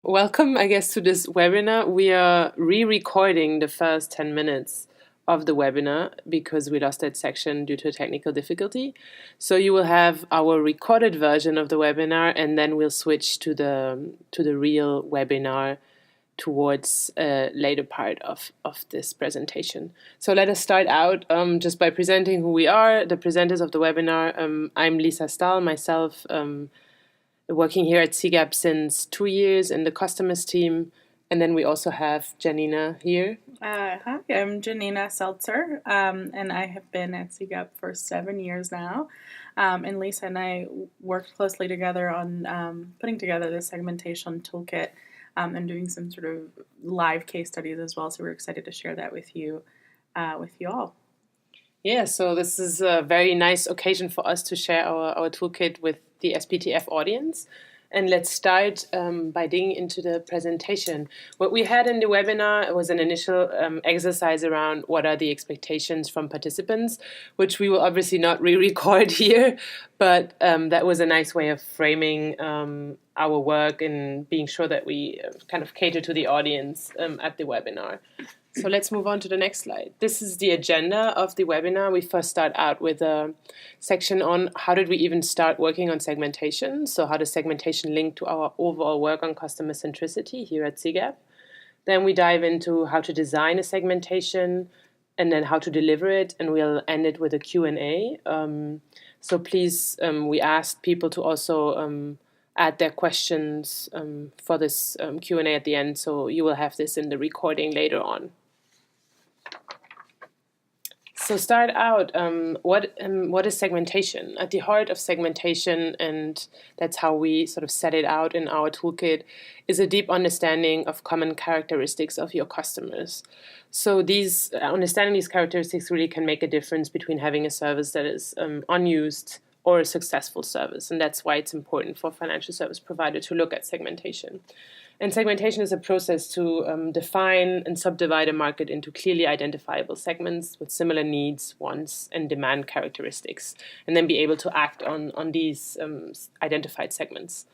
Welcome, I guess, to this webinar. We are re-recording the first 10 minutes of the webinar because we lost that section due to a technical difficulty. So you will have our recorded version of the webinar, and then we'll switch to the real webinar towards a later part of this presentation. So let us start out just by presenting who we are, the presenters of the webinar. I'm Lisa Stahl, myself, working here at CGAP since 2 years in the customers team. And then we also have Janina here. Hi, I'm Janina Seltzer, and I have been at CGAP for 7 years now. And Lisa and I worked closely together on putting together the segmentation toolkit and doing some sort of live case studies as well. So we're excited to share that with you all. Yeah, so this is a very nice occasion for us to share our toolkit with the SPTF audience. And let's start by digging into the presentation. What we had in the webinar was an initial exercise around what are the expectations from participants, which we will obviously not re-record here, but that was a nice way of framing our work and being sure that we kind of cater to the audience at the webinar. So let's move on to the next slide. This is the agenda of the webinar. We first start out with a section on how did we even start working on segmentation. So how does segmentation link to our overall work on customer centricity here at CGAP? Then we dive into how to design a segmentation and then how to deliver it. And we'll end it with a Q&A. So please, we asked people to also add their questions for this Q&A at the end. So you will have this in the recording later on. So start out, what is segmentation? At the heart of segmentation, and that's how we sort of set it out in our toolkit, is a deep understanding of common characteristics of your customers. So understanding these characteristics really can make a difference between having a service that is unused or a successful service. And that's why it's important for a financial service provider to look at segmentation. And segmentation is a process to define and subdivide a market into clearly identifiable segments with similar needs, wants, and demand characteristics, and then be able to act on these identified segments.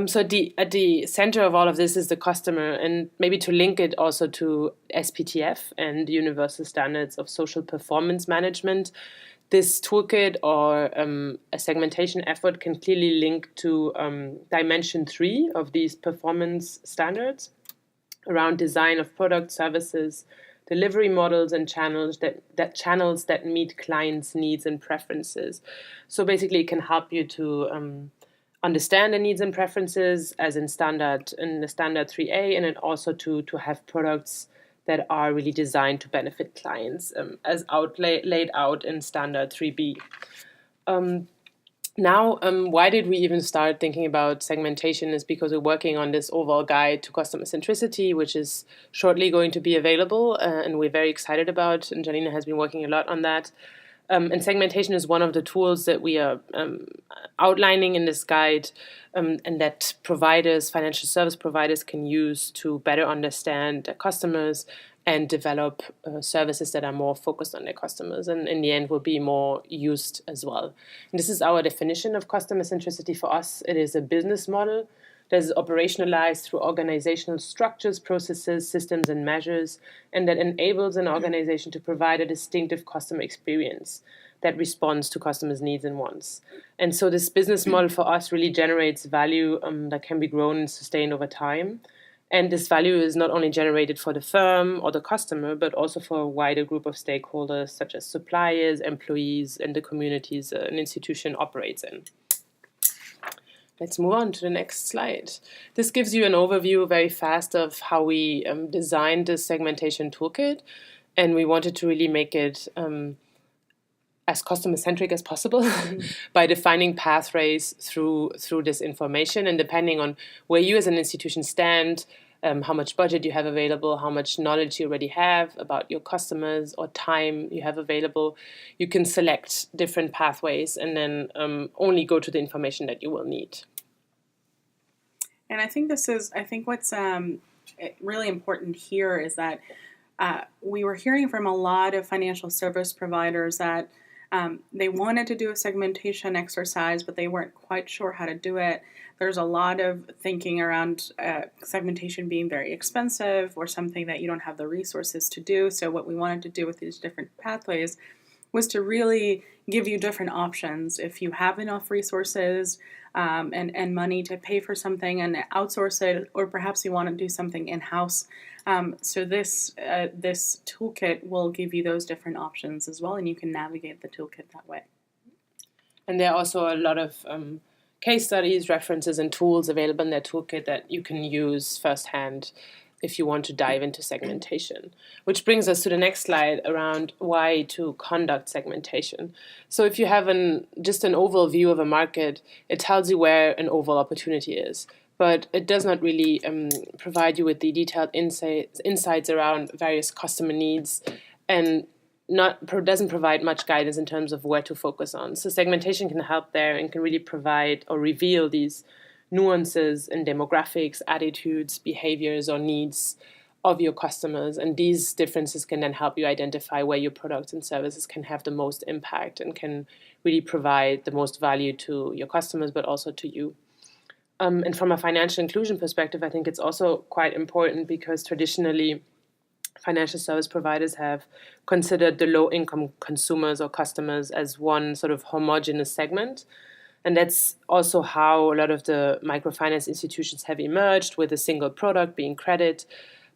So at the center of all of this is the customer, and maybe to link it also to SPTF and the Universal Standards of Social Performance Management. This toolkit or a segmentation effort can clearly link to dimension 3 of these performance standards around design of products, services, delivery models, and channels that meet clients' needs and preferences. So basically, it can help you to understand the needs and preferences as in the standard 3A, and then also to have products that are really designed to benefit clients as laid out in standard 3B. Now, why did we even start thinking about segmentation is because we're working on this overall guide to customer centricity, which is shortly going to be available, and we're very excited about, and Janina has been working a lot on that. And segmentation is one of the tools that we are outlining in this guide and that financial service providers can use to better understand their customers and develop services that are more focused on their customers and in the end will be more used as well. And this is our definition of customer centricity for us. It is a business model that is operationalized through organizational structures, processes, systems, and measures, and that enables an organization to provide a distinctive customer experience that responds to customers' needs and wants. And so this business model for us really generates value that can be grown and sustained over time. And this value is not only generated for the firm or the customer, but also for a wider group of stakeholders, such as suppliers, employees, and the communities an institution operates in. Let's move on to the next slide. This gives you an overview very fast of how we designed this segmentation toolkit, and we wanted to really make it as customer-centric as possible by defining pathways through this information, and depending on where you as an institution stand, how much budget you have available, how much knowledge you already have about your customers or time you have available, you can select different pathways and then only go to the information that you will need. And I think what's really important here is that we were hearing from a lot of financial service providers that They wanted to do a segmentation exercise, but they weren't quite sure how to do it. There's a lot of thinking around segmentation being very expensive or something that you don't have the resources to do. So what we wanted to do with these different pathways was to really give you different options. If you have enough resources and money to pay for something and outsource it, or perhaps you want to do something in-house. So this toolkit will give you those different options as well, and you can navigate the toolkit that way. And there are also a lot of case studies, references, and tools available in that toolkit that you can use firsthand if you want to dive into segmentation. Which brings us to the next slide around why to conduct segmentation. So if you have just an overall view of a market, it tells you where an overall opportunity is. But it does not really provide you with the detailed insights around various customer needs, and doesn't provide much guidance in terms of where to focus on. So segmentation can help there and can really provide or reveal these nuances in demographics, attitudes, behaviors, or needs of your customers. And these differences can then help you identify where your products and services can have the most impact and can really provide the most value to your customers, but also to you. And from a financial inclusion perspective, I think it's also quite important because traditionally financial service providers have considered the low-income consumers or customers as one sort of homogeneous segment. And that's also how a lot of the microfinance institutions have emerged, with a single product being credit.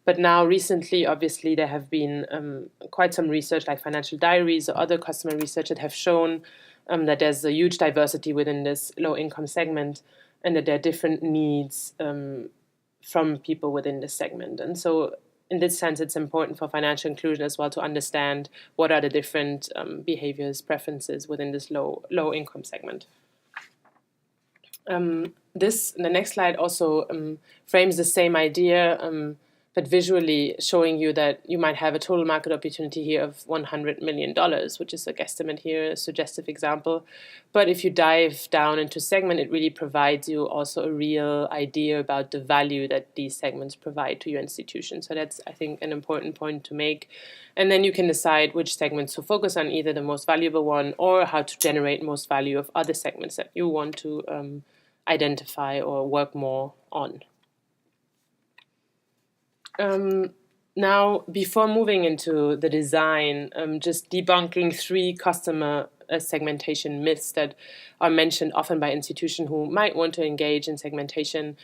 But now recently, obviously, there have been quite some research like Financial Diaries or other customer research that have shown that there's a huge diversity within this low-income segment and that there are different needs from people within this segment. And so in this sense, it's important for financial inclusion as well to understand what are the different behaviors, preferences within this low-income segment. The next slide also frames the same idea, but visually showing you that you might have a total market opportunity here of $100 million, which is a guesstimate here, a suggestive example. But if you dive down into segment, it really provides you also a real idea about the value that these segments provide to your institution. So that's, I think, an important point to make. And then you can decide which segments to focus on, either the most valuable one or how to generate most value of other segments that you want to identify or work more on. Now, before moving into the design, just debunking 3 customer segmentation myths that are mentioned often by institutions who might want to engage in segmentation.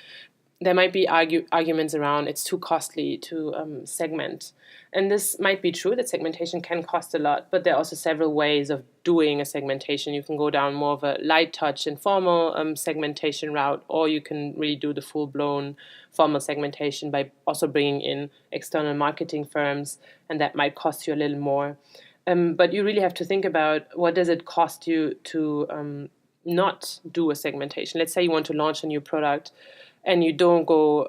There might be arguments around it's too costly to segment. And this might be true that segmentation can cost a lot, but there are also several ways of doing a segmentation. You can go down more of a light touch, informal segmentation route, or you can really do the full-blown formal segmentation by also bringing in external marketing firms, and that might cost you a little more. But you really have to think about what does it cost you to not do a segmentation. Let's say you want to launch a new product and you don't go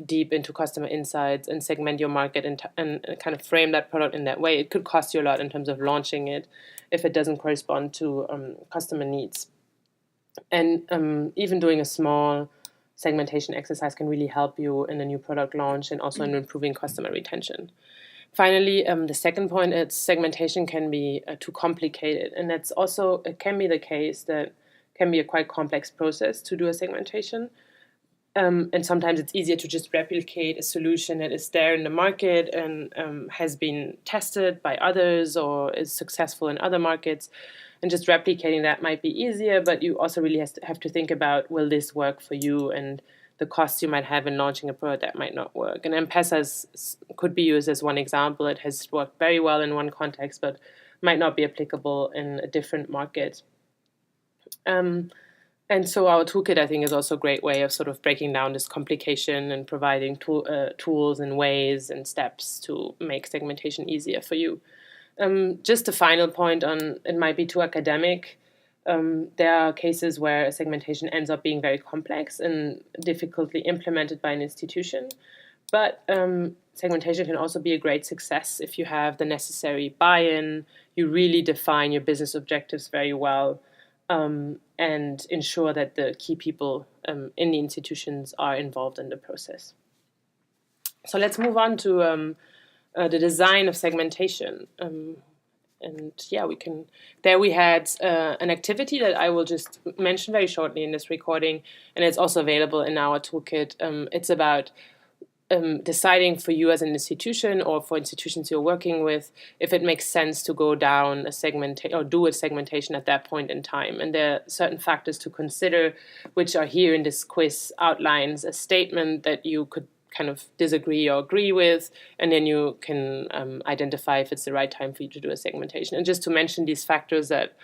deep into customer insights and segment your market and kind of frame that product in that way. It could cost you a lot in terms of launching it if it doesn't correspond to customer needs. And even doing a small segmentation exercise can really help you in a new product launch and also in improving customer retention. Finally, the second point is segmentation can be too complicated. And that's also, it can be the case that can be a quite complex process to do a segmentation. And sometimes it's easier to just replicate a solution that is there in the market and has been tested by others or is successful in other markets. And just replicating that might be easier, but you also really have to think about, will this work for you, and the costs you might have in launching a product that might not work. And M-Pesa could be used as one example. It has worked very well in one context, but might not be applicable in a different market. And so our toolkit, I think, is also a great way of sort of breaking down this complication and providing tools and ways and steps to make segmentation easier for you. Just a final point on, it might be too academic. There are cases where a segmentation ends up being very complex and difficultly implemented by an institution. But segmentation can also be a great success if you have the necessary buy-in, you really define your business objectives very well, and ensure that the key people in the institutions are involved in the process. So let's move on to the design of segmentation. yeah, we had an activity that I will just mention very shortly in this recording, and it's also available in our toolkit. It's about deciding for you as an institution or for institutions you're working with if it makes sense to go down a segmentation or do a segmentation at that point in time. And there are certain factors to consider, which are here in this quiz. Outlines a statement that you could kind of disagree or agree with, and then you can identify if it's the right time for you to do a segmentation. And just to mention these factors that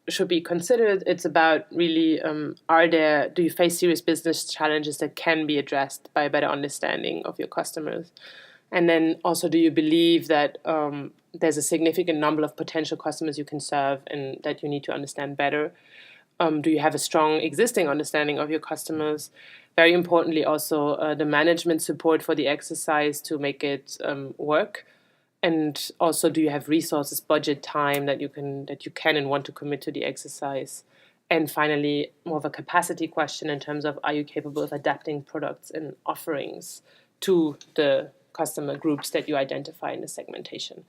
should be considered, it's about really, do you face serious business challenges that can be addressed by a better understanding of your customers? And then also, do you believe that there's a significant number of potential customers you can serve and that you need to understand better? Do you have a strong existing understanding of your customers? Very importantly, also the management support for the exercise to make it work. And also, do you have resources, budget, time that you can and want to commit to the exercise? And finally, more of a capacity question in terms of, are you capable of adapting products and offerings to the customer groups that you identify in the segmentation?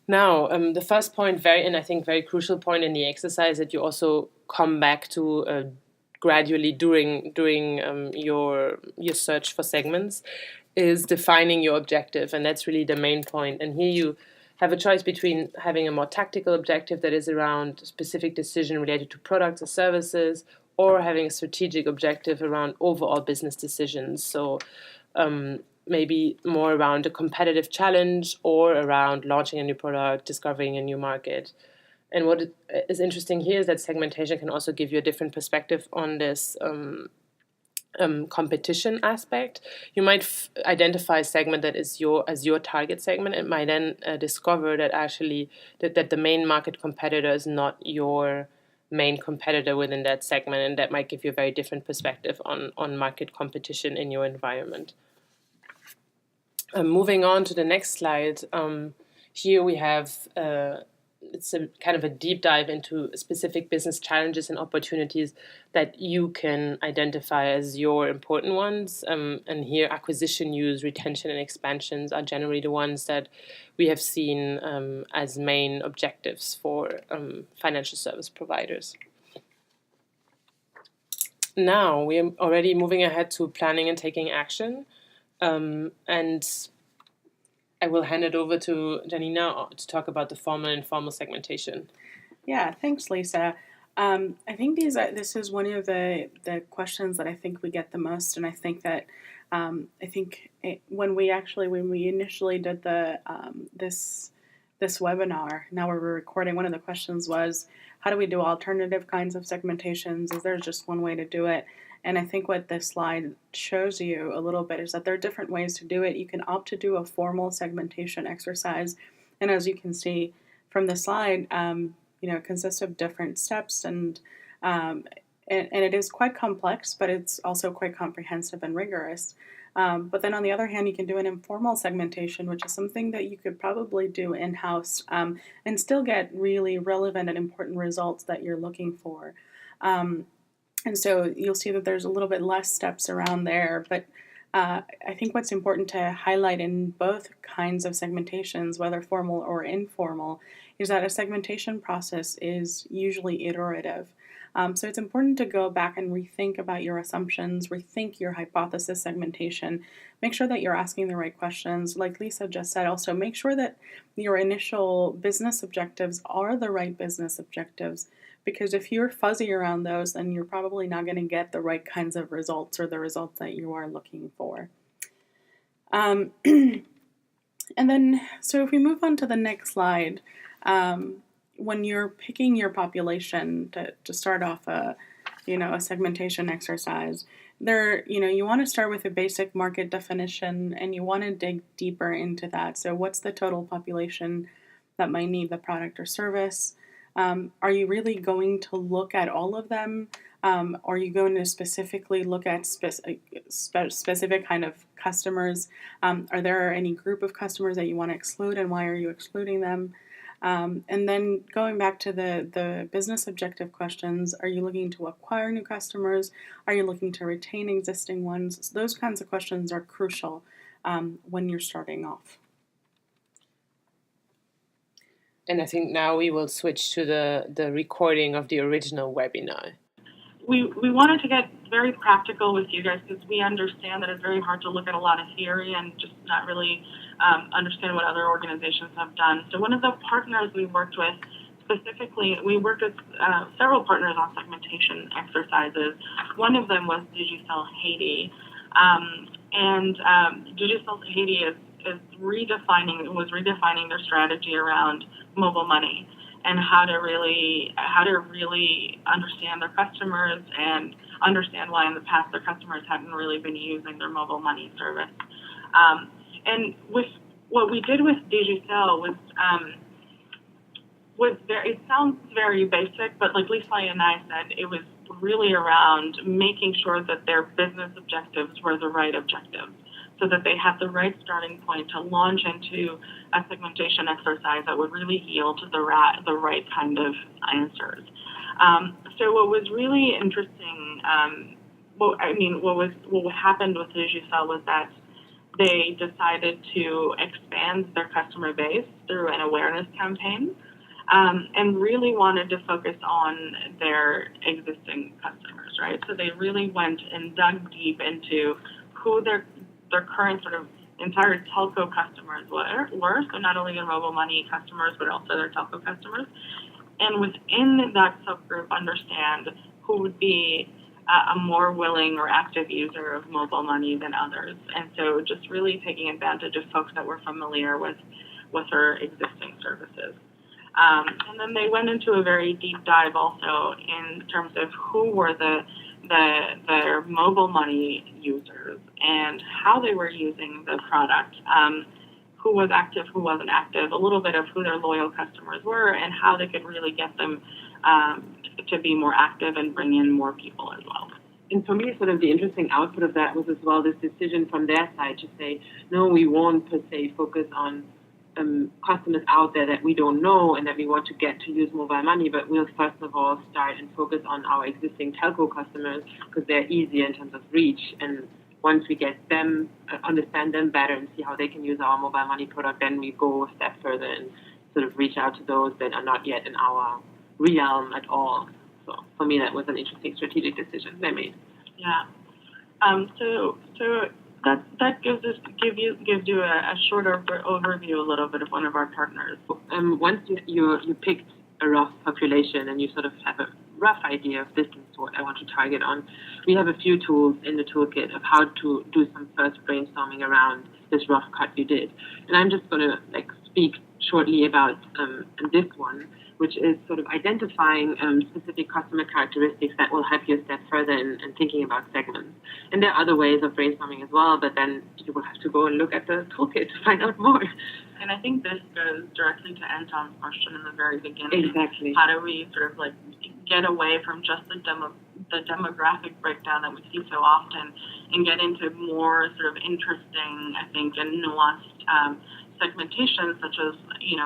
Now, the first point, I think very crucial point in the exercise that you also come back to gradually during your search for segments, is defining your objective, and that's really the main point. And here you have a choice between having a more tactical objective that is around a specific decision related to products or services, or having a strategic objective around overall business decisions. So maybe more around a competitive challenge or around launching a new product, discovering a new market. And what is interesting here is that segmentation can also give you a different perspective on this competition aspect. You might identify a segment that is your target segment, and might then discover that actually that the main market competitor is not your main competitor within that segment, and that might give you a very different perspective on market competition in your environment. Moving on to the next slide, here we have it's a kind of a deep dive into specific business challenges and opportunities that you can identify as your important ones. And here, acquisition, use, retention, and expansions are generally the ones that we have seen as main objectives for financial service providers. Now, we are already moving ahead to planning and taking action. And I will hand it over to Janina to talk about the formal and informal segmentation. Yeah, thanks, Lisa. I think this is one of the questions that I think we get the most, and I think that when we initially did this webinar, now we're recording. One of the questions was, how do we do alternative kinds of segmentations? Is there just one way to do it? And I think what this slide shows you a little bit is that there are different ways to do it. You can opt to do a formal segmentation exercise. And as you can see from the slide, it consists of different steps, and it is quite complex, but it's also quite comprehensive and rigorous. But then on the other hand, you can do an informal segmentation, which is something that you could probably do in-house and still get really relevant and important results that you're looking for. And so you'll see that there's a little bit less steps around there, but I think what's important to highlight in both kinds of segmentations, whether formal or informal, is that a segmentation process is usually iterative. So it's important to go back and rethink about your assumptions, rethink your hypothesis segmentation, make sure that you're asking the right questions. Like Lisa just said, also make sure that your initial business objectives are the right business objectives. Because if you're fuzzy around those, then you're probably not going to get the right kinds of results or the results that you are looking for. And then, so if we move on to the next slide, when you're picking your population to start off a segmentation exercise, you want to start with a basic market definition, and you want to dig deeper into that. So what's the total population that might need the product or service? Are you really going to look at all of them? Are you going to specifically look at specific kind of customers? Are there any group of customers that you want to exclude, and why are you excluding them? And then going back to the business objective questions, are you looking to acquire new customers? Are you looking to retain existing ones? So those kinds of questions are crucial when you're starting off. And I think now we will switch to the recording of the original webinar. We wanted to get very practical with you guys because we understand that it's very hard to look at a lot of theory and just not really understand what other organizations have done. So one of the partners we worked with, specifically, we worked with several partners on segmentation exercises. One of them was Digicel Haiti. Digicel Haiti was redefining their strategy around mobile money and how to really understand their customers and understand why in the past their customers hadn't really been using their mobile money service. And with what we did with Digicel it sounds very basic, but like Lisa and I said, it was really around making sure that their business objectives were the right objectives, so that they had the right starting point to launch into a segmentation exercise that would really yield the right kind of answers. So what was really interesting, what happened with Digicel was that they decided to expand their customer base through an awareness campaign, and really wanted to focus on their existing customers, right? So they really went and dug deep into who their current sort of entire telco customers were, so not only their mobile money customers, but also their telco customers. And within that subgroup, understand who would be a more willing or active user of mobile money than others. And so just really taking advantage of folks that were familiar with her existing services. And then they went into a very deep dive also in terms of who were their mobile money users and how they were using the product, who was active, who wasn't active, a little bit of who their loyal customers were, and how they could really get them to be more active and bring in more people as well. And for me, sort of the interesting output of that was as well this decision from their side to say, no, we won't per se focus on customers out there that we don't know and that we want to get to use mobile money, but we'll first of all start and focus on our existing telco customers because they're easier in terms of reach. And once we get them, understand them better and see how they can use our mobile money product, then we go a step further and sort of reach out to those that are not yet in our realm at all. So for me, that was an interesting strategic decision they made. Yeah. So that gives you a shorter overview a little bit of one of our partners. Once you picked a rough population and you sort of have a rough idea of this is what I want to target on, we have a few tools in the toolkit of how to do some first brainstorming around this rough cut you did. And I'm just going to speak shortly about this one, which is sort of identifying specific customer characteristics that will help you a step further in thinking about segments. And there are other ways of brainstorming as well, but then you will have to go and look at the toolkit to find out more. And I think this goes directly to Anton's question in the very beginning. Exactly. How do we sort of get away from just the demographic breakdown that we see so often and get into more sort of interesting, I think, and nuanced segmentation, such as,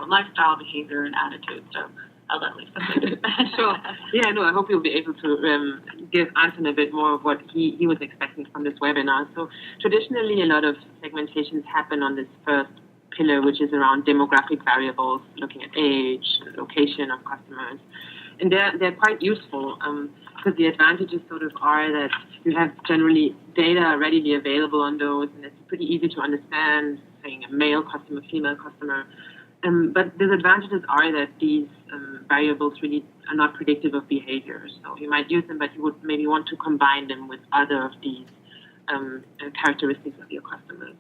lifestyle, behavior, and attitude. So I'll let Lisa say that. Sure. Yeah, no, I hope you'll be able to give Anton a bit more of what he was expecting from this webinar. So traditionally, a lot of segmentations happen on this first pillar, which is around demographic variables, looking at age, location of customers. And they're quite useful because the advantages sort of are that you have generally data readily available on those, and it's pretty easy to understand, saying a male customer, female customer. But the disadvantages are that these variables really are not predictive of behavior. So you might use them, but you would maybe want to combine them with other of these characteristics of your customers.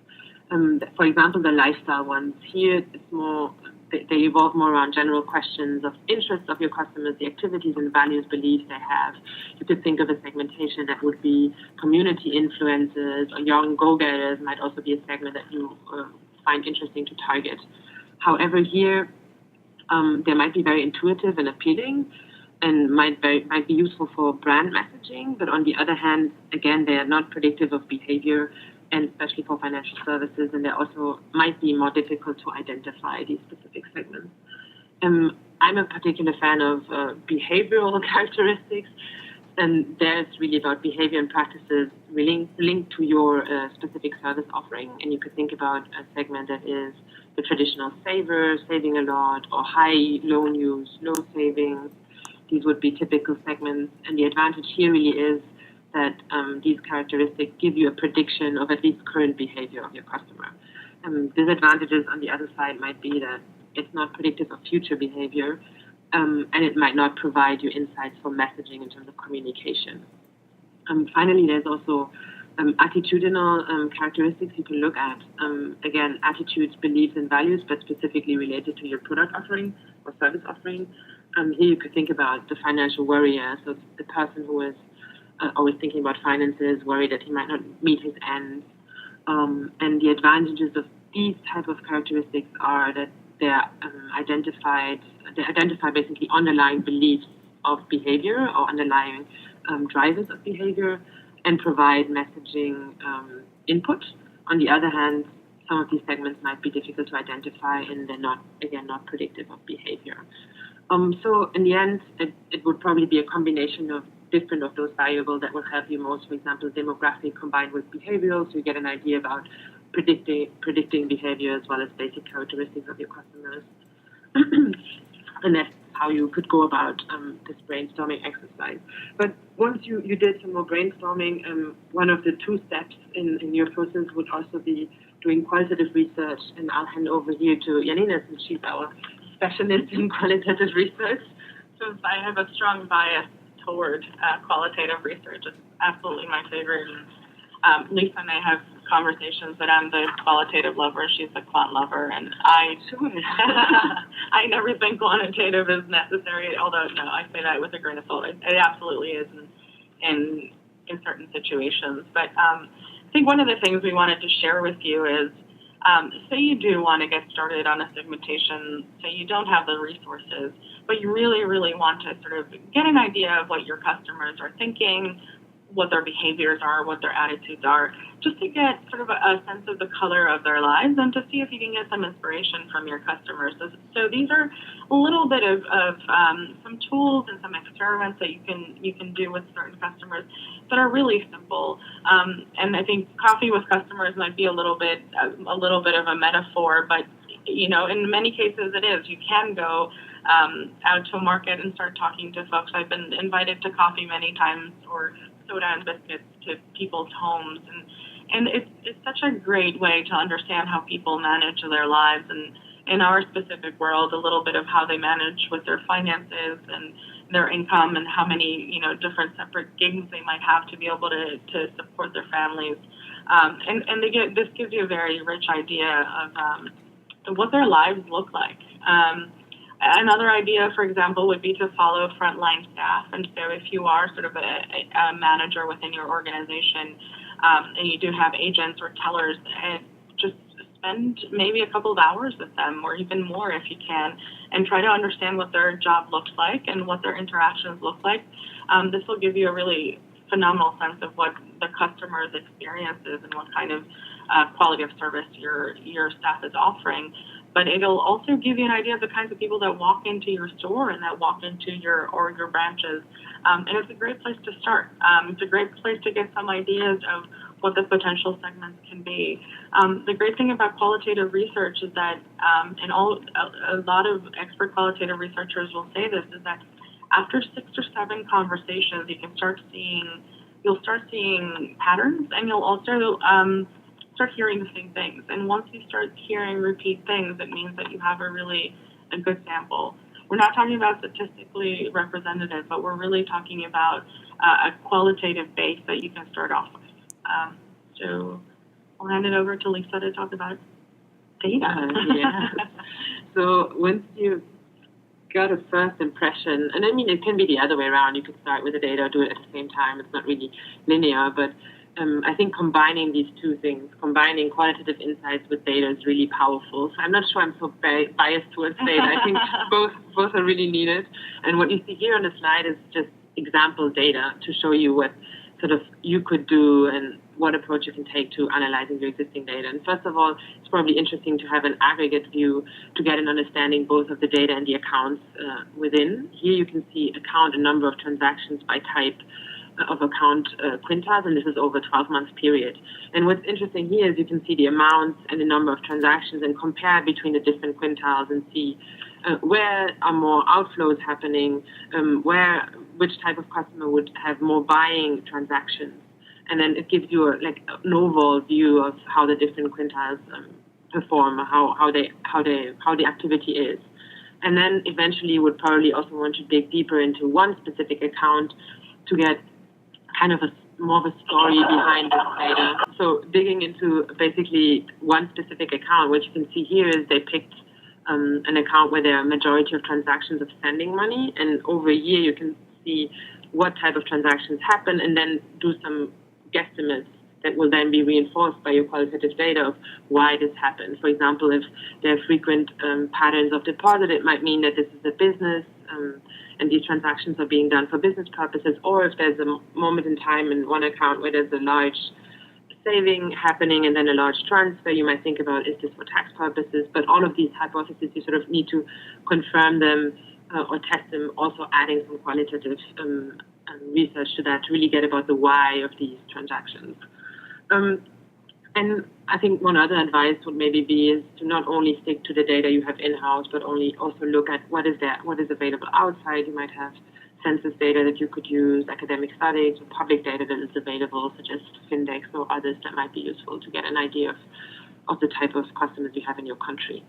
For example, the lifestyle ones here, it's more, they evolve more around general questions of interests of your customers, the activities and values, beliefs they have. You could think of a segmentation that would be community influencers or young go-getters might also be a segment that you find interesting to target. However, here they might be very intuitive and appealing and might be useful for brand messaging, but on the other hand, again, they are not predictive of behavior, and especially for financial services, and they also might be more difficult to identify these specific segments. I'm a particular fan of behavioral characteristics, And there it's really about behavior and practices linked to your specific service offering. And you could think about a segment that is the traditional saver, saving a lot, or high loan use, low savings. These would be typical segments. And the advantage here really is that these characteristics give you a prediction of at least current behavior of your customer. Disadvantages on the other side might be that it's not predictive of future behavior, and it might not provide you insights for messaging in terms of communication. Finally, there's also attitudinal characteristics you can look at. Again, attitudes, beliefs, and values, but specifically related to your product offering or service offering. Here you could think about the financial worrier, so the person who is always thinking about finances, worried that he might not meet his ends. And the advantages of these type of characteristics are that they identify basically underlying beliefs of behavior or underlying drivers of behavior and provide messaging input. On the other hand, some of these segments might be difficult to identify and they're not predictive of behavior. So in the end, it would probably be a combination of different of those variables that will help you most. For example, demographic combined with behavioral, so you get an idea about predicting behavior as well as basic characteristics of your customers. And that's how you could go about this brainstorming exercise. But once you did some more brainstorming, one of the 2 steps in your process would also be doing qualitative research. And I'll hand over here to Janina, since she's our specialist in qualitative research. So I have a strong bias toward qualitative research. It's absolutely my favorite. Lisa and I have conversations that I'm the qualitative lover, she's the quant lover, and I never think quantitative is necessary, although no, I say that with a grain of salt. It absolutely is in certain situations. But I think one of the things we wanted to share with you is, say you do want to get started on a segmentation, say you don't have the resources, but you really, really want to sort of get an idea of what your customers are thinking, what their behaviors are, what their attitudes are, just to get sort of a sense of the color of their lives and to see if you can get some inspiration from your customers. So these are a little bit of some tools and some experiments that you can do with certain customers that are really simple. And I think coffee with customers might be a little bit of a metaphor, but in many cases it is. You can go out to a market and start talking to folks. I've been invited to coffee many times, or soda and biscuits to people's homes, and it's such a great way to understand how people manage their lives, and in our specific world, a little bit of how they manage with their finances and their income, and how many different separate gigs they might have to be able to support their families, and this gives you a very rich idea of what their lives look like. Another idea, for example, would be to follow frontline staff. And so if you are sort of a manager within your organization, and you do have agents or tellers, just spend maybe a couple of hours with them, or even more if you can, and try to understand what their job looks like and what their interactions look like. This will give you a really phenomenal sense of what the customer's experience is and what kind of quality of service your staff is offering. But it'll also give you an idea of the kinds of people that walk into your store and that walk into your branches. And it's a great place to start. It's a great place to get some ideas of what the potential segments can be. The great thing about qualitative research is that, and a lot of expert qualitative researchers will say this, is that after 6 or 7 conversations, you'll start seeing patterns, and you'll also start hearing the same things. And once you start hearing repeat things, it means that you have a good sample. We're not talking about statistically representative, but we're really talking about a qualitative base that you can start off with. So I'll hand it over to Lisa to talk about data. Yeah. So once you got a first impression, and I mean, it can be the other way around. You could start with the data, do it at the same time. It's not really linear, but I think combining these 2 things, combining qualitative insights with data, is really powerful. So I'm not sure I'm so biased towards data. I think both are really needed. And what you see here on the slide is just example data to show you what sort of you could do and what approach you can take to analyzing your existing data. And first of all, it's probably interesting to have an aggregate view to get an understanding both of the data and the accounts within. Here you can see account and number of transactions by type. account quintiles, and this is over a 12-month period. And what's interesting here is you can see the amounts and the number of transactions and compare between the different quintiles and see where are more outflows happening, which type of customer would have more buying transactions. And then it gives you an overall view of how the different quintiles perform, how the activity is. And then eventually you would probably also want to dig deeper into one specific account to get kind of more of a story behind this data. So digging into basically one specific account, what you can see here is they picked an account where there are a majority of transactions of sending money, and over a year you can see what type of transactions happen and then do some guesstimates that will then be reinforced by your qualitative data of why this happens. For example, if there are frequent patterns of deposit, it might mean that this is a business and these transactions are being done for business purposes, or if there's a moment in time in one account where there's a large saving happening and then a large transfer, you might think about, is this for tax purposes? But all of these hypotheses, you sort of need to confirm them or test them, also adding some qualitative research to that to really get about the why of these transactions. And I think one other advice would maybe be is to not only stick to the data you have in-house, but also look at what is available outside. You might have census data that you could use, academic studies, or public data that is available, such as Findex or others that might be useful to get an idea of the type of customers you have in your country.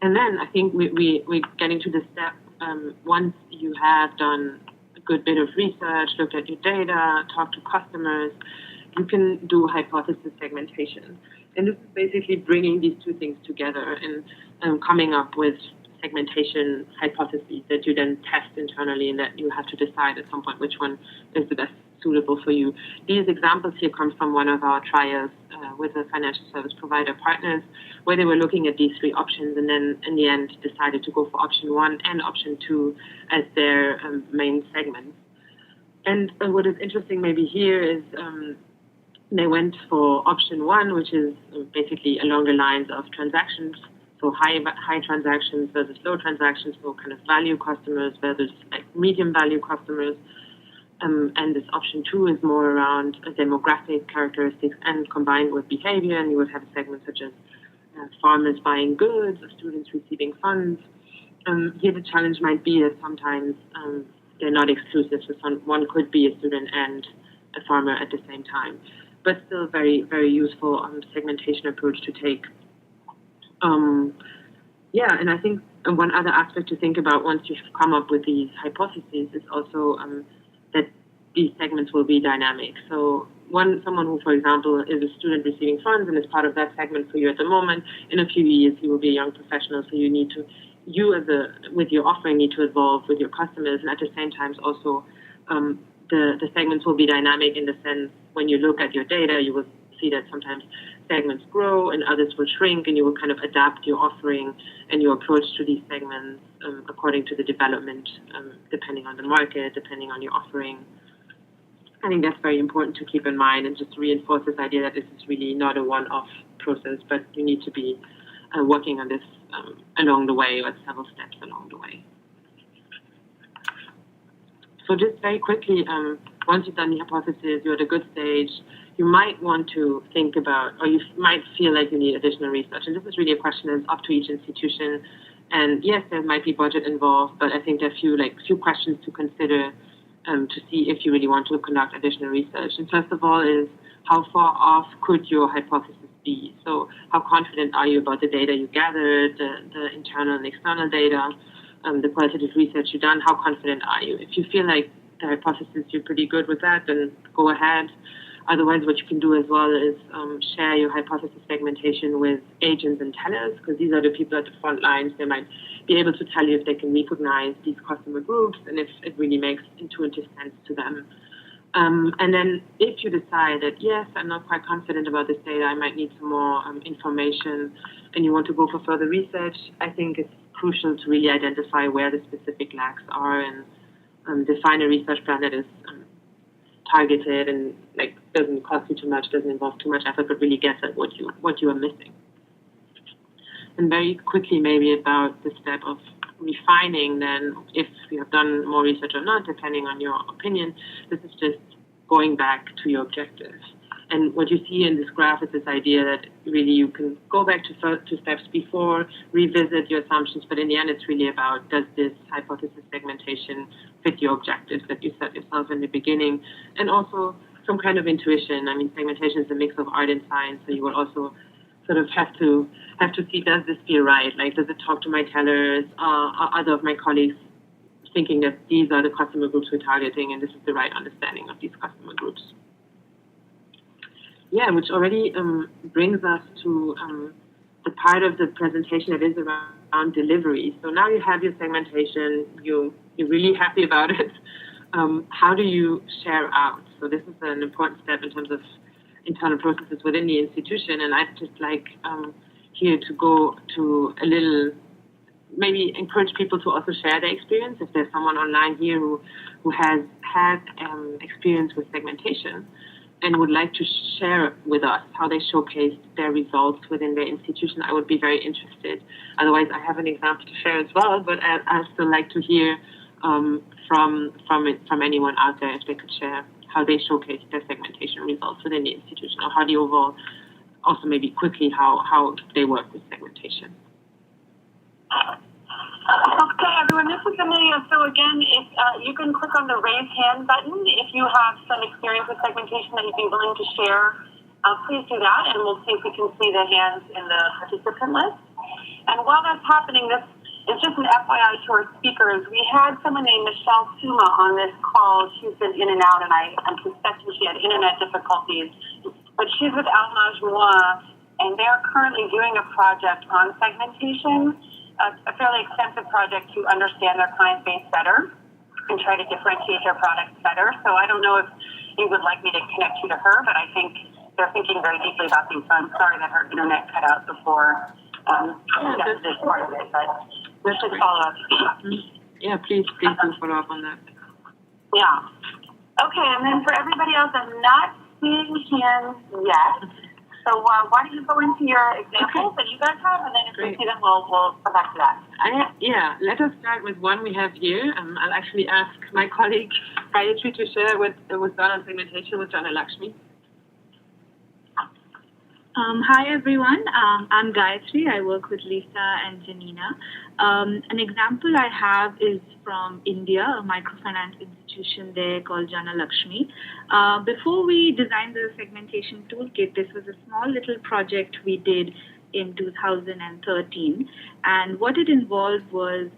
And then I think we're getting to the step, once you have done a good bit of research, looked at your data, talked to customers, you can do hypothesis segmentation. And this is basically bringing these two things together and coming up with segmentation hypotheses that you then test internally and that you have to decide at some point which one is the best suitable for you. These examples here come from one of our trials with the financial service provider partners, where they were looking at these three options and then in the end decided to go for option 1 and option 2 as their main segments. And what is interesting maybe here is they went for option 1, which is basically along the lines of transactions, so high transactions versus low transactions, so kind of value customers versus medium value customers. And this option 2 is more around demographic characteristics and combined with behavior. And you would have a segment such as farmers buying goods or students receiving funds. Here the challenge might be that sometimes they're not exclusive. So one could be a student and a farmer at the same time. But still very, very useful segmentation approach to take. And I think one other aspect to think about once you've come up with these hypotheses is also that these segments will be dynamic. So someone who, for example, is a student receiving funds and is part of that segment for you at the moment, in a few years he will be a young professional, so with your offering need to evolve with your customers, and at the same time also the segments will be dynamic in the sense when you look at your data, you will see that sometimes segments grow and others will shrink, and you will kind of adapt your offering and your approach to these segments according to the development, depending on the market, depending on your offering. I think that's very important to keep in mind and just reinforce this idea that this is really not a one-off process, but you need to be working on this along the way or several steps along the way. So just very quickly, once you've done the hypothesis, you're at a good stage, you might want to think about, or you might feel like you need additional research. And this is really a question that's up to each institution. And yes, there might be budget involved, but I think there are few questions to consider to see if you really want to conduct additional research. And first of all is, how far off could your hypothesis be? So how confident are you about the data you gathered, the internal and external data, the qualitative research you've done? How confident are you? If you feel like the hypothesis, you're pretty good with that, then go ahead. Otherwise, what you can do as well is share your hypothesis segmentation with agents and tellers, because these are the people at the front lines. They might be able to tell you if they can recognize these customer groups and if it really makes intuitive sense to them. And then if you decide that, yes, I'm not quite confident about this data, I might need some more information, and you want to go for further research, I think it's crucial to really identify where the specific lacks are and define a research plan that is targeted and doesn't cost you too much, doesn't involve too much effort, but really gets at what you are missing. And very quickly, maybe about the step of refining then if you have done more research or not, depending on your opinion. This is just going back to your objectives. And what you see in this graph is this idea that really you can go back to steps before, revisit your assumptions, but in the end it's really about, does this hypothesis segmentation fit your objectives that you set yourself in the beginning? And also some kind of intuition. I mean, segmentation is a mix of art and science, so you will also sort of have to see, does this feel right? Like, does it talk to my tellers? Are other of my colleagues thinking that these are the customer groups we're targeting and this is the right understanding of these customer groups? Yeah, which already brings us to the part of the presentation that is around delivery. So now you have your segmentation, you're really happy about it. How do you share out? So this is an important step in terms of internal processes within the institution, and I'd just like here to go to a little, maybe encourage people to also share their experience. If there's someone online here who has had experience with segmentation and would like to share with us how they showcased their results within their institution, I would be very interested. Otherwise, I have an example to share as well, but I'd still like to hear from anyone out there if they could share how they showcased their segmentation results within the institution, or how the overall, also maybe quickly how they work with segmentation. Okay, everyone, this is Amelia. So again, if you can click on the raise hand button if you have some experience with segmentation that you'd be willing to share. Please do that, and we'll see if we can see the hands in the participant list. And while that's happening, this is just an FYI to our speakers. We had someone named Michelle Suma on this call. She's been in and out, and I'm suspecting she had internet difficulties. But she's with Almage Moi, and they're currently doing a project on segmentation, a fairly extensive project to understand their client base better and try to differentiate their products better. So I don't know if you would like me to connect you to her, but I think they're thinking very deeply about things. So I'm sorry that her internet cut out before this part of it, but we should follow up. Yeah, please do follow up on that. Yeah. Okay, and then for everybody else, I'm not seeing hands yet. So why don't you go into your examples that you guys have, and then if we see them, we'll come back to that. Let us start with one we have here. I'll actually ask my colleague Gayatri to share what was done on segmentation with Jana Lakshmi. Hi everyone, I'm Gayatri. I work with Lisa and Janina. An example I have is from India, a microfinance institution there called Jana Lakshmi. Before we designed the segmentation toolkit, this was a small little project we did in 2013. And what it involved was,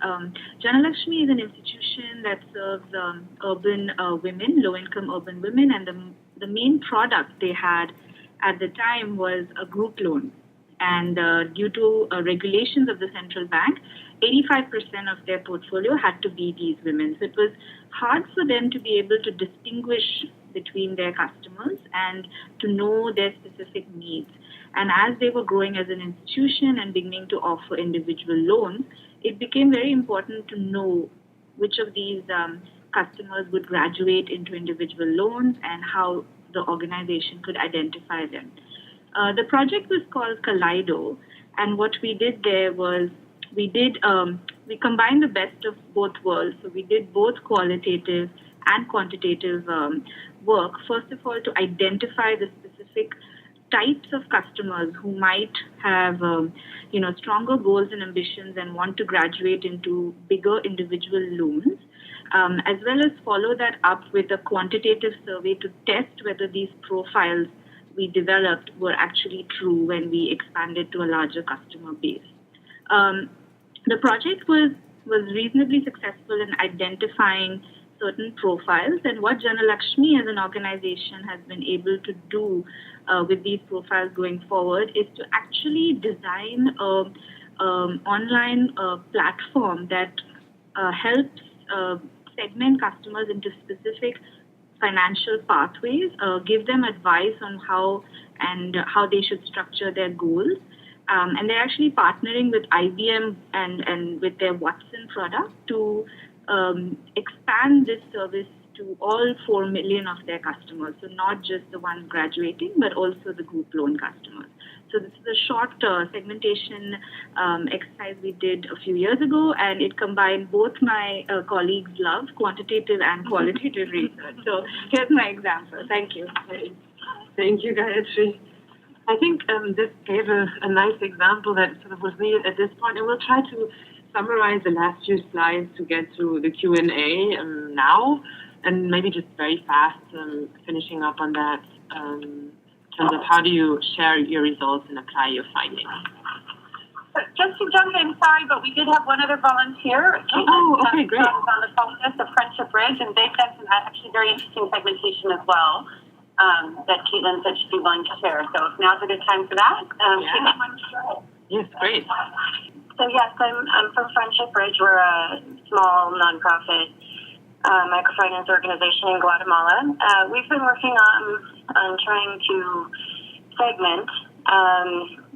Jana Lakshmi is an institution that serves urban women, low-income urban women, and the main product they had at the time was a group loan. And due to regulations of the central bank, 85% of their portfolio had to be these women. So it was hard for them to be able to distinguish between their customers and to know their specific needs. And as they were growing as an institution and beginning to offer individual loans, it became very important to know which of these customers would graduate into individual loans and how the organization could identify them. The project was called Kaleido, and what we did there was we combined the best of both worlds. So we did both qualitative and quantitative work. First of all, to identify the specific types of customers who might have stronger goals and ambitions and want to graduate into bigger individual loans. As well as follow that up with a quantitative survey to test whether these profiles we developed were actually true when we expanded to a larger customer base. The project was reasonably successful in identifying certain profiles, and what Jana Lakshmi as an organization has been able to do with these profiles going forward is to actually design an online platform that helps segment customers into specific financial pathways, give them advice on how they should structure their goals. And they're actually partnering with IBM and with their Watson product to expand this service to all 4 million of their customers. So not just the ones graduating, but also the group loan customers. So this is a short segmentation exercise we did a few years ago, and it combined both my colleagues' love, quantitative and qualitative research. So here's my example. Thank you. Thank you, Gayatri. I think this gave a nice example that sort of was needed at this point, and we'll try to summarize the last few slides to get to the Q&A now, and maybe just very fast finishing up on that in terms of how do you share your results and apply your findings. Just to jump in, sorry, but we did have one other volunteer. Okay, great. On the phone with the Friendship Bridge, and they've done some actually very interesting segmentation as well that Caitlin said she'd be willing to share. So if now's a good time for that. Caitlin, want to share it? Yes, great. So yes, I'm from Friendship Bridge. We're a small nonprofit microfinance organization in Guatemala. We've been working on trying to segment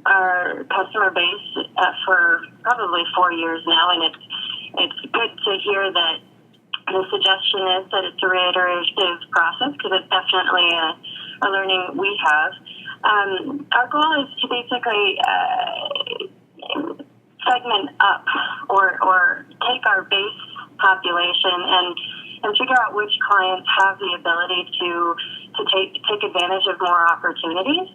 our customer base for probably 4 years now, and it's good to hear that the suggestion is that it's a reiterative process, because it's definitely a learning we have. Our goal is to basically segment up or take our base population and figure out which clients have the ability to take advantage of more opportunities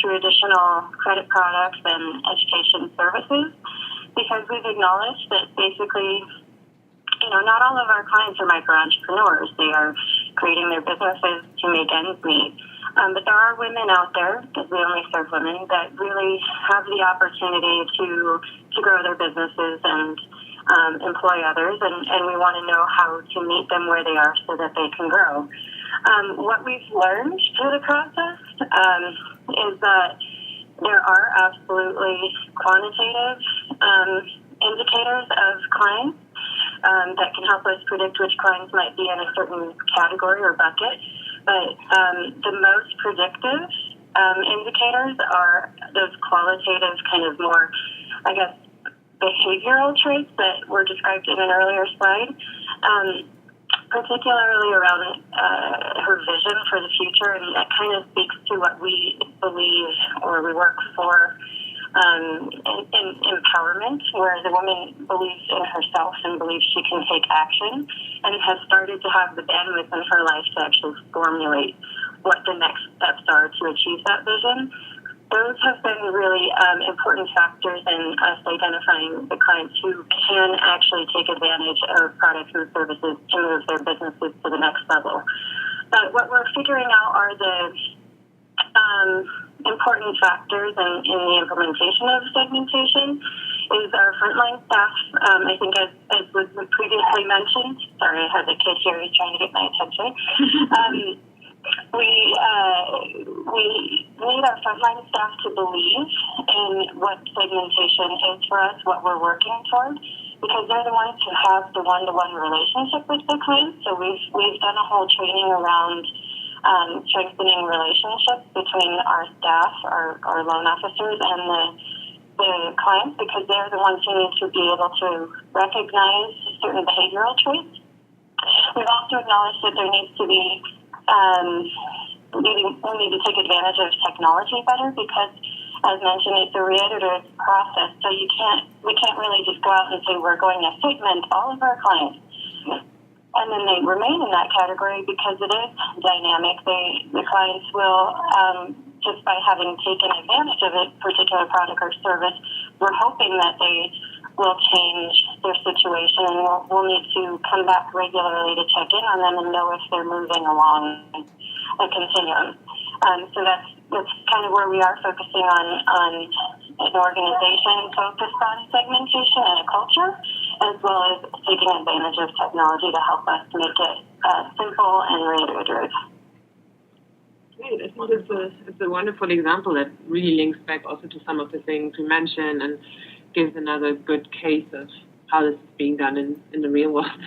through additional credit products and education services, because we've acknowledged that basically, not all of our clients are micro entrepreneurs. They are creating their businesses to make ends meet. But there are women out there, because we only serve women, that really have the opportunity to grow their businesses and employ others, and we want to know how to meet them where they are so that they can grow. What we've learned through the process is that there are absolutely quantitative indicators of clients that can help us predict which clients might be in a certain category or bucket. But the most predictive indicators are those qualitative, kind of more, I guess, behavioral traits that were described in an earlier slide, particularly around her vision for the future, and that kind of speaks to what we believe or we work for in empowerment, where the woman believes in herself and believes she can take action and has started to have the bandwidth in her life to actually formulate what the next steps are to achieve that vision. Those have been really important factors in us identifying the clients who can actually take advantage of products and services to move their businesses to the next level. But what we're figuring out are the important factors in the implementation of segmentation is our frontline staff. I think as was previously mentioned, sorry, I have a kid here who's trying to get my attention. We need our frontline staff to believe in what segmentation is for us, what we're working toward, because they're the ones who have the one-to-one relationship with the clients. So we've done a whole training around strengthening relationships between our staff, our loan officers, and the clients, because they're the ones who need to be able to recognize certain behavioral traits. We've also acknowledged that there needs to be we need to take advantage of technology better, because, as mentioned, it's a reiterative process. So we can't really just go out and say we're going to segment all of our clients, and then they remain in that category, because it is dynamic. The clients will, just by having taken advantage of a particular product or service, we're hoping that they will change their situation, and we'll need to come back regularly to check in on them and know if they're moving along a continuum. So that's kind of where we are focusing on an organization focused on segmentation and a culture, as well as taking advantage of technology to help us make it simple and reiterative. Great. I think it's a wonderful example that really links back also to some of the things we mentioned and gives another good case of how this is being done in the real world.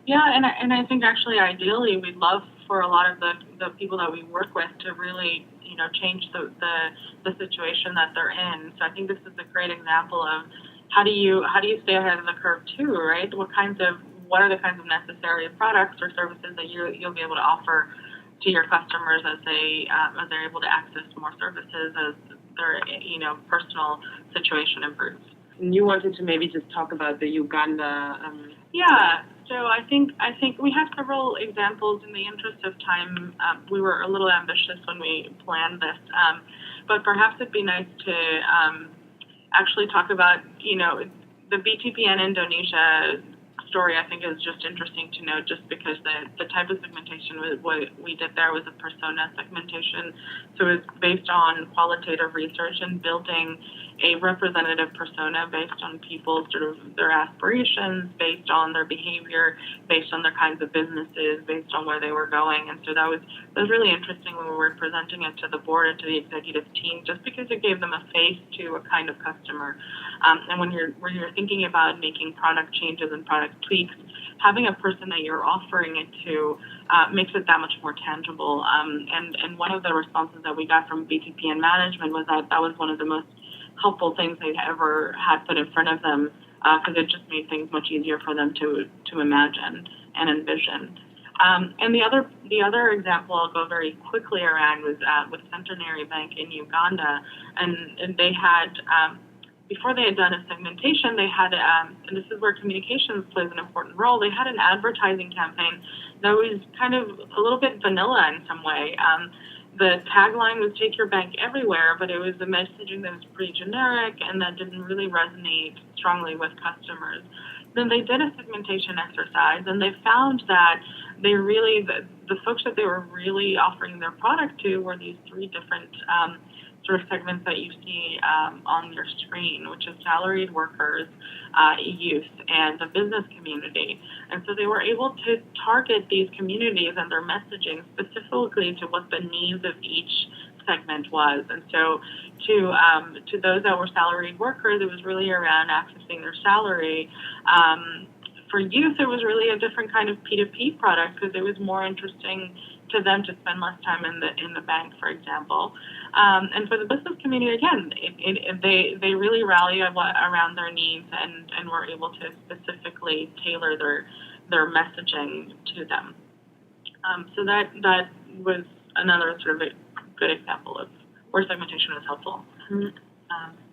Yeah, and I think actually ideally we'd love for a lot of the people that we work with to really change the situation that they're in. So I think this is a great example of how do you stay ahead of the curve too, right? What are the kinds of necessary products or services that you'll be able to offer to your customers as they're able to access more services, as personal situation improves. And you wanted to maybe just talk about the Uganda. Yeah. So I think we have several examples. In the interest of time, we were a little ambitious when we planned this, but perhaps it'd be nice to actually talk about, the BTPN Indonesia story. I think is just interesting to note, just because the type of segmentation we did there was a persona segmentation. So it's based on qualitative research and building a representative persona based on people's sort of their aspirations, based on their behavior, based on their kinds of businesses, based on where they were going. And so that was really interesting when we were presenting it to the board and to the executive team, just because it gave them a face to a kind of customer. And when you're thinking about making product changes and product tweaks, having a person that you're offering it to makes it that much more tangible. And one of the responses that we got from BTPN management was that was one of the most helpful things they'd ever had put in front of them, because it just made things much easier for them to imagine and envision. And the other example I'll go very quickly around was with Centenary Bank in Uganda, and they had before they had done a segmentation, they had and this is where communications plays an important role. They had an advertising campaign that was kind of a little bit vanilla in some way. The tagline was "Take your bank everywhere," but it was a messaging that was pretty generic and that didn't really resonate strongly with customers. Then they did a segmentation exercise, and they found that they really, the folks that they were really offering their product to were these three different sort of segments that you see on your screen, which is salaried workers, youth, and the business community. And so they were able to target these communities and their messaging specifically to what the needs of each segment was. And so to those that were salaried workers, it was really around accessing their salary. For youth, it was really a different kind of P2P product, because it was more interesting to them to spend less time in the bank, for example. And for the business community, again, they really rally around their needs and were able to specifically tailor their messaging to them. So that was another sort of a good example of where segmentation was helpful.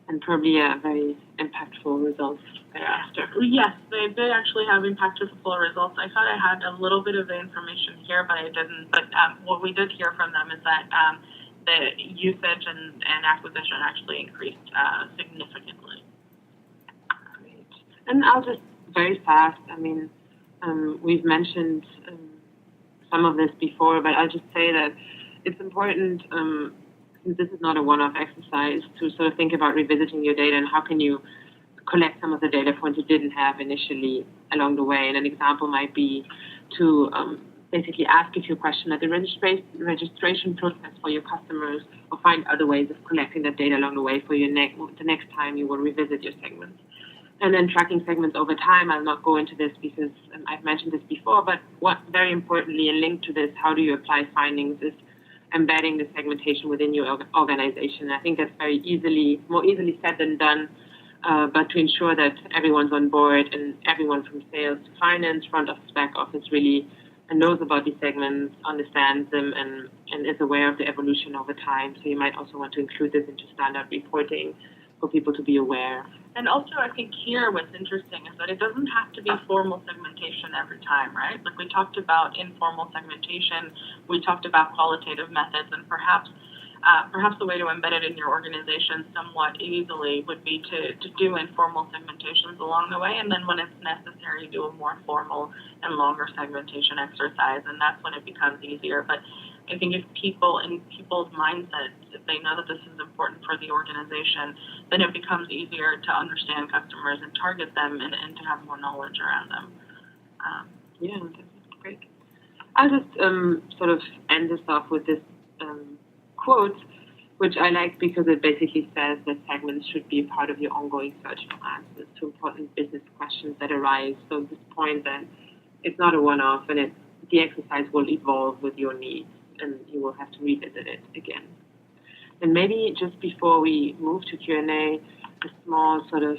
And probably a very impactful results thereafter. Yes, they did actually have impactful results. I thought I had a little bit of the information here, but I didn't. But what we did hear from them is that the usage and acquisition actually increased significantly. Great. And I'll just very fast, we've mentioned some of this before, but I'll just say that it's important, since this is not a one-off exercise, to sort of think about revisiting your data and how can you collect some of the data points you didn't have initially along the way. And an example might be to basically ask a few questions at the registration process for your customers, or find other ways of collecting that data along the way for your the next time you will revisit your segments. And then tracking segments over time. I'll not go into this because I've mentioned this before, but what very importantly and linked to this, how do you apply findings, is embedding the segmentation within your organization. I think that's more easily said than done, but to ensure that everyone's on board and everyone from sales to finance, front office, back office really knows about these segments, understands them, and is aware of the evolution over time. So you might also want to include this into standard reporting for people to be aware. And also, I think here what's interesting is that it doesn't have to be formal segmentation every time, right? Like we talked about informal segmentation, we talked about qualitative methods, and perhaps the way to embed it in your organization somewhat easily would be to do informal segmentations along the way, and then when it's necessary, do a more formal and longer segmentation exercise, and that's when it becomes easier. But I think if people's mindset, if they know that this is important for the organization, then it becomes easier to understand customers and target them and to have more knowledge around them. Yeah, that's great. I'll just sort of end this off with this quote, which I like because it basically says that segments should be part of your ongoing search for answers to important business questions that arise. So this point that it's not a one-off, and the exercise will evolve with your needs, and you will have to revisit it again. And maybe just before we move to Q&A, a small sort of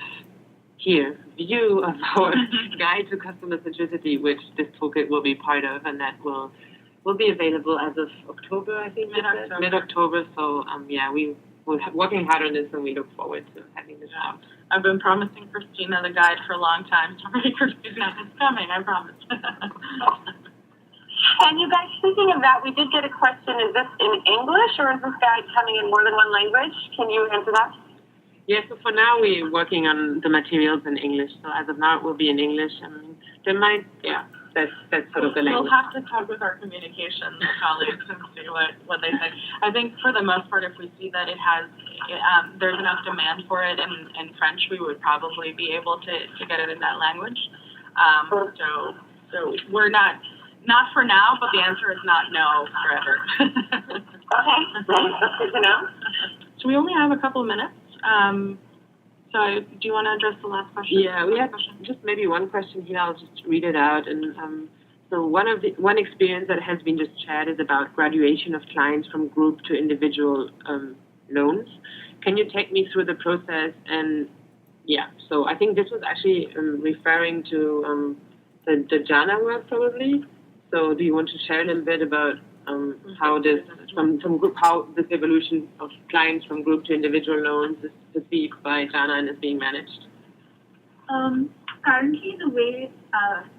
view of our guide to customer centricity, which this toolkit will be part of, and that will be available as of October, I think. Mid-October. Mid-October. So we we're working hard on this, and we look forward to having this out. I've been promising Christina the guide for a long time. Sorry, Christina, it's coming, I promise. And you guys, speaking of that, we did get a question. Is this in English, or is this guide coming in more than one language? Can you answer that? Yeah, so for now we're working on the materials in English. So as of now it will be in English. I mean, there might, that's sort of the language. We'll have to talk with our communications colleagues and see what they say. I think for the most part, if we see that it has, there's enough demand for it in French, we would probably be able to get it in that language. So we're not for now, but the answer is not no forever. Okay, that's good to know. So we only have a couple of minutes. So do you want to address the last question? Yeah, we have just maybe one question here. I'll just read it out. And so one experience that has been just shared is about graduation of clients from group to individual loans. Can you take me through the process? And so I think this was actually referring to the JANA work probably. So do you want to share a little bit about how this how this evolution of clients from group to individual loans is perceived by JANA and is being managed? Currently, the way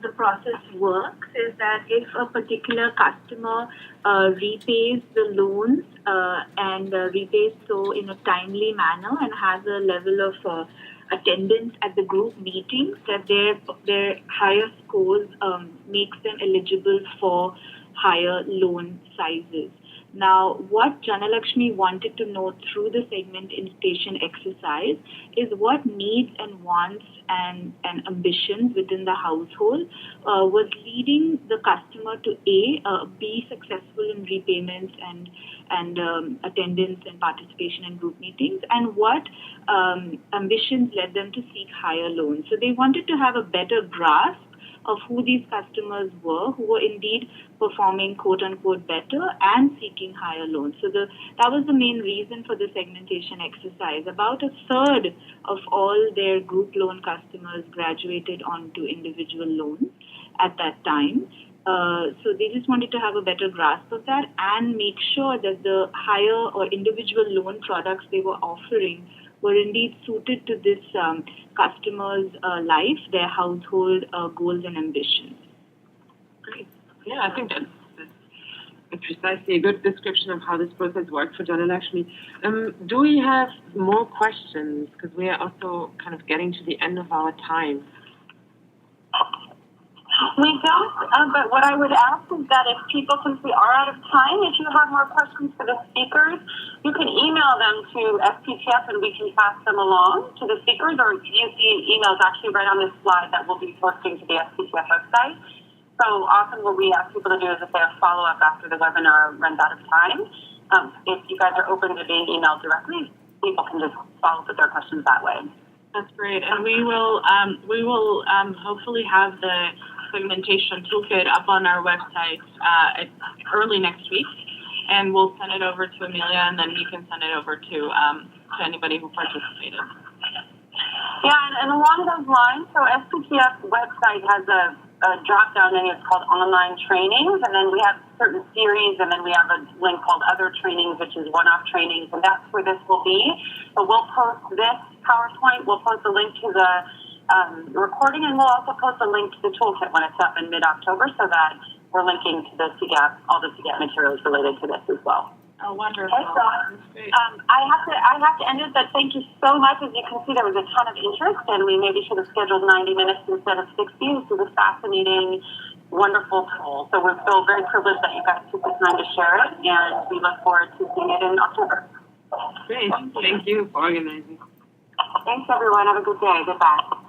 the process works is that if a particular customer repays the loans and repays so in a timely manner and has a level of attendance at the group meetings, that their higher scores makes them eligible for higher loan sizes. Now, what Janalakshmi wanted to know through the segmentation exercise is what needs and wants and ambitions within the household was leading the customer to be successful in repayments and attendance and participation in group meetings, and what ambitions led them to seek higher loans. So they wanted to have a better grasp of who these customers were, who were indeed performing quote-unquote better and seeking higher loans. So that was the main reason for the segmentation exercise. About a third of all their group loan customers graduated onto individual loans at that time. So they just wanted to have a better grasp of that and make sure that the higher or individual loan products they were offering were indeed suited to this customer's life, their household goals and ambitions. Great. Yeah, I think that's precisely a good description of how this process worked for Janalakshmi. Do we have more questions? Because we are also kind of getting to the end of our time. We don't, but what I would ask is that if people, since we are out of time, if you have more questions for the speakers, you can email them to SPTF and we can pass them along to the speakers, or you see emails actually right on this slide that we'll be posting to the SPTF website. So often what we ask people to do is if they have follow-up after the webinar runs out of time, if you guys are open to being emailed directly, people can just follow up with their questions that way. That's great, and we will hopefully have the segmentation toolkit up on our website early next week, and we'll send it over to Amelia, and then you can send it over to anybody who participated. Yeah, and along those lines, so SPTF website has a drop-down menu. It's called Online Trainings, and then we have certain series, and then we have a link called Other Trainings, which is one-off trainings, and that's where this will be. So we'll post this PowerPoint, we'll post a link to the recording, and we'll also post a link to the toolkit when it's up in mid-October, so that we're linking to the CGAP, all the CGAP materials related to this as well. Oh, wonderful. Okay, so I have to end it, but thank you so much. As you can see, there was a ton of interest, and we maybe should have scheduled 90 minutes instead of 60. This is a fascinating, wonderful tool. So we feel very privileged that you guys took the time to share it, and we look forward to seeing it in October. Great. Thank you for organizing. Thanks, everyone. Have a good day. Goodbye.